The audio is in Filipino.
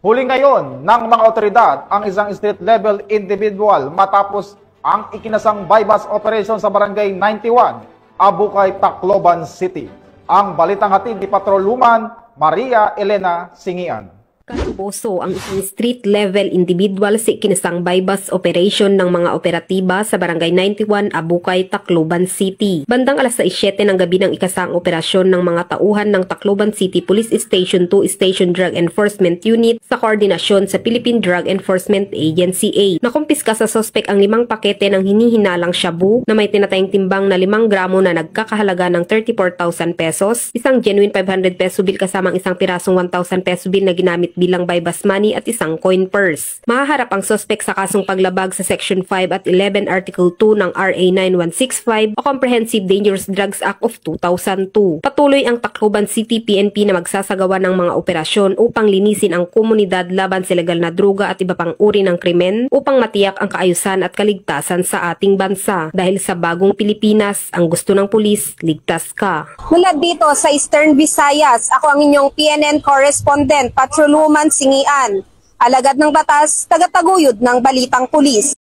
Huli ngayon ng mga otoridad ang isang street-level individual matapos ang ikinasang bypass operation sa Barangay 91, Abukay, Tacloban City. Ang balitang hatid ni Patrolwoman Maria Elena Singian. Katuboso ang isang street-level individual sa ikinasang bypass operation ng mga operatiba sa Barangay 91, Abukay, Tacloban City. Bandang alas 6:07 ng gabi ng ikasang operasyon ng mga tauhan ng Tacloban City Police Station 2 Station Drug Enforcement Unit sa koordinasyon sa Philippine Drug Enforcement Agency A. Nakumpiska sa sospek ang 5 pakete ng hinihinalang shabu na may tinatayang timbang na 5 gramo na nagkakahalaga ng 34,000 pesos, isang genuine 500 peso bill kasamang isang pirasong 1,000 peso bill na ginamit bilang bypass money at isang coin purse. Mahaharap ang suspect sa kasong paglabag sa Section 5 at 11 Article 2 ng RA 9165 o Comprehensive Dangerous Drugs Act of 2002. Patuloy ang Tacloban City PNP na magsasagawa ng mga operasyon upang linisin ang komunidad laban sa legal na droga at iba pang uri ng krimen upang matiyak ang kaayusan at kaligtasan sa ating bansa. Dahil sa bagong Pilipinas, ang gusto ng pulis, ligtas ka. Mula dito sa Eastern Visayas, ako ang inyong PNN correspondent, Patrolwoman Singian. Alagad ng batas, tagataguyod ng balitang pulis.